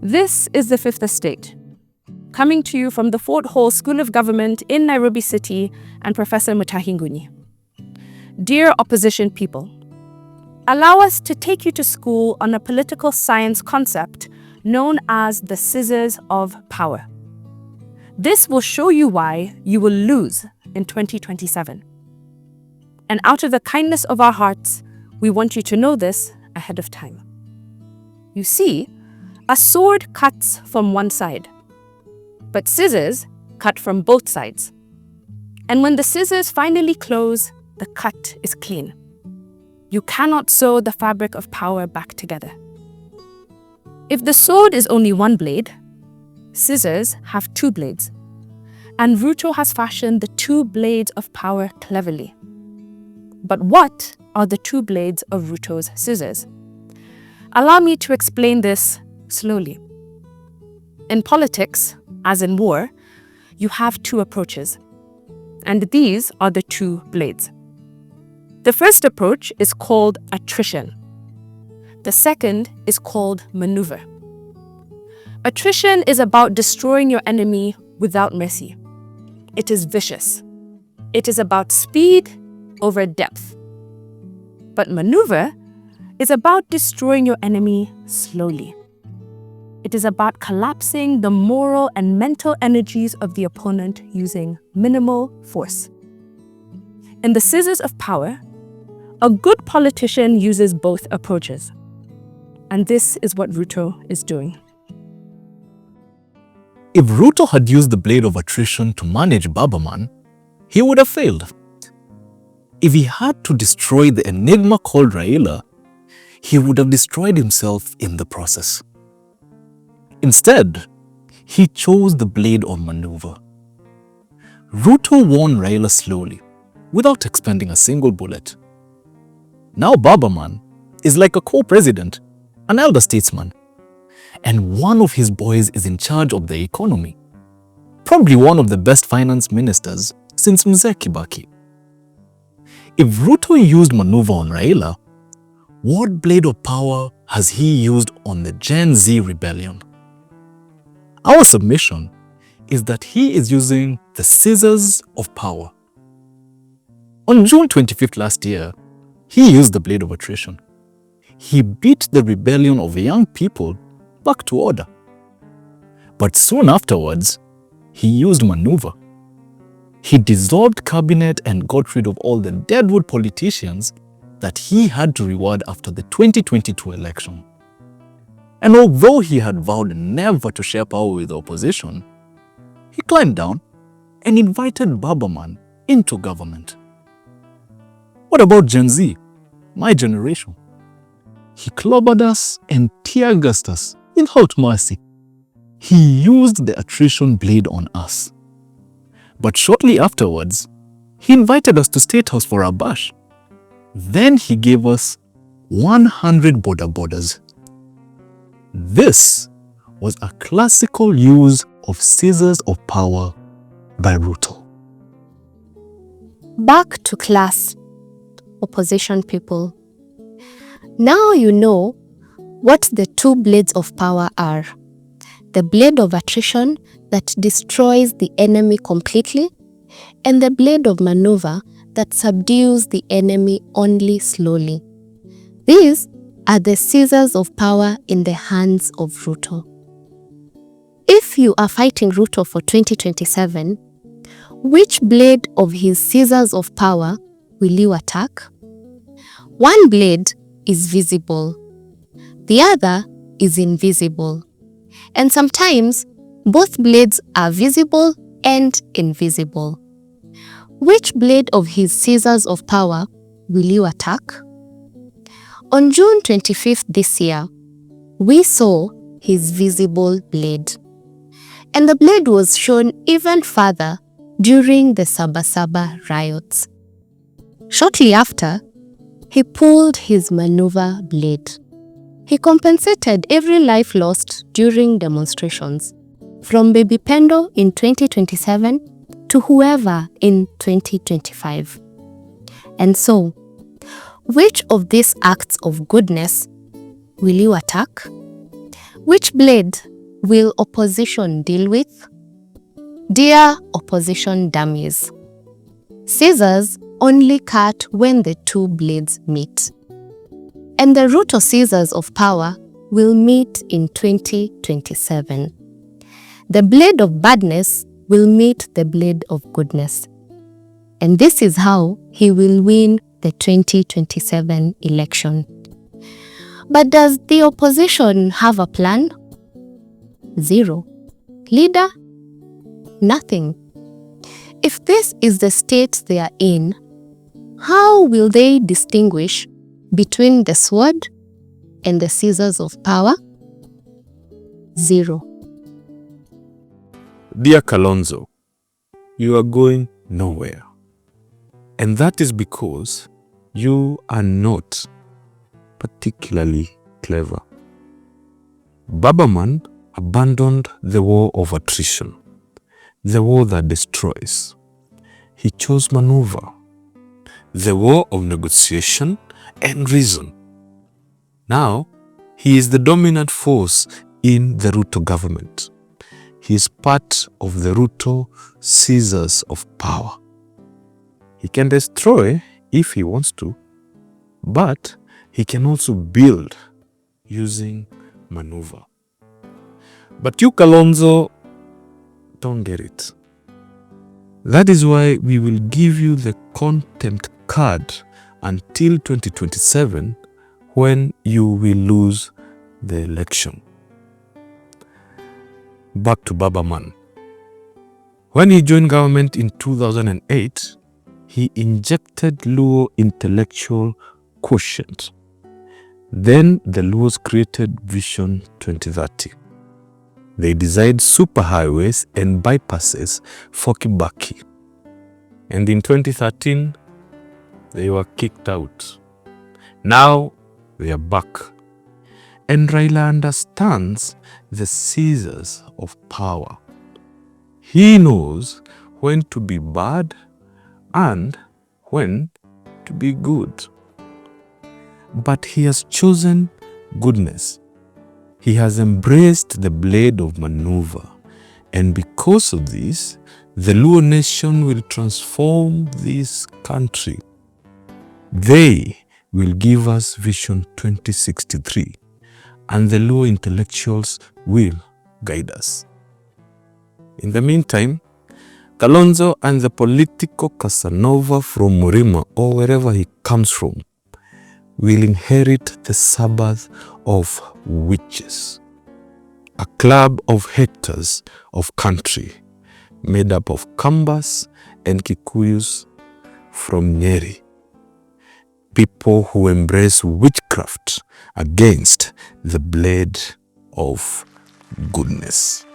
This is the Fifth Estate, coming to you from the Fort Hall School of Government in Nairobi City and Professor Mutahi Nguni. Dear opposition people, allow us to take you to school on a political science concept known as the scissors of power. This will show you why you will lose in 2027. And out of the kindness of our hearts, we want you to know this ahead of time. You see, a sword cuts from one side, but scissors cut from both sides. And when the scissors finally close, the cut is clean. You cannot sew the fabric of power back together. If the sword is only one blade, scissors have two blades. And Ruto has fashioned the two blades of power cleverly. But what are the two blades of Ruto's scissors? Allow me to explain this slowly. In politics, as in war, you have two approaches. And these are the two blades. The first approach is called attrition. The second is called maneuver. Attrition is about destroying your enemy without mercy. It is vicious. It is about speed over depth. But maneuver is about destroying your enemy slowly. It is about collapsing the moral and mental energies of the opponent using minimal force. In the scissors of power, a good politician uses both approaches. And this is what Ruto is doing. If Ruto had used the blade of attrition to manage Babaman, he would have failed. If he had to destroy the enigma called Raila, he would have destroyed himself in the process. Instead, he chose the blade of maneuver. Ruto won Raila slowly, without expending a single bullet. Now Babaman is like a co-president, an elder statesman, and one of his boys is in charge of the economy. Probably one of the best finance ministers since Mzee Kibaki. If Ruto used maneuver on Raila, what blade of power has he used on the Gen Z rebellion? Our submission is that he is using the scissors of power. On June 25th last year, he used the blade of attrition. He beat the rebellion of young people back to order. But soon afterwards, he used maneuver. He dissolved cabinet and got rid of all the deadwood politicians that he had to reward after the 2022 election. And although he had vowed never to share power with the opposition, he climbed down and invited Babaman into government. What about Gen Z, my generation? He clobbered us and tear-gassed us without mercy. He used the attrition blade on us. But shortly afterwards, he invited us to State House for a bash. Then he gave us 100 border borders. This was a classical use of scissors of power by Ruto. Back to class, opposition people. Now you know what the two blades of power are. The blade of attrition that destroys the enemy completely, and the blade of maneuver that subdues the enemy only slowly. These are the scissors of power in the hands of Ruto. If you are fighting Ruto for 2027, which blade of his scissors of power will you attack? One blade is visible. The other is invisible. And sometimes, both blades are visible and invisible. Which blade of his scissors of power will you attack? On June 25th this year, we saw his visible blade. And the blade was shown even further during the Sabasaba riots. Shortly after, he pulled his maneuver blade. He compensated every life lost during demonstrations, from Baby Pendo in 2027 to whoever in 2025. And so, which of these acts of goodness will you attack? Which blade will opposition deal with? Dear opposition dummies, scissors only cut when the two blades meet. And the Ruto scissors of power will meet in 2027. The blade of badness will meet the blade of goodness. And this is how he will win the 2027 election. But does the opposition have a plan? Zero. Leader? Nothing. If this is the state they are in, how will they distinguish between the sword and the scissors of power? Zero. Dear Kalonzo, you are going nowhere. And that is because you are not particularly clever. Babaman abandoned the war of attrition, the war that destroys. He chose maneuver, the war of negotiation and reason. Now, he is the dominant force in the Ruto government. He is part of the Ruto scissors of power. He can destroy if he wants to, but he can also build using maneuver. But you, Kalonzo, don't get it. That is why we will give you the contempt card until 2027 when you will lose the election. Back to Babaman. When he joined government in 2008, he injected Luo intellectual quotient. Then the Luos created Vision 2030. They designed superhighways and bypasses for Kibaki. And in 2013, they were kicked out. Now they are back. And Raila understands the scissors of power. He knows when to be bad and when to be good. But he has chosen goodness. He has embraced the blade of maneuver. And because of this, the Luo nation will transform this country. They will give us Vision 2063, and the Luo intellectuals will guide us. In the meantime, Kalonzo and the political Casanova from Murima, or wherever he comes from, will inherit the Sabbath of witches, a club of haters of country made up of Kambas and Kikuyus from Nyeri, people who embrace witchcraft against the blade of goodness.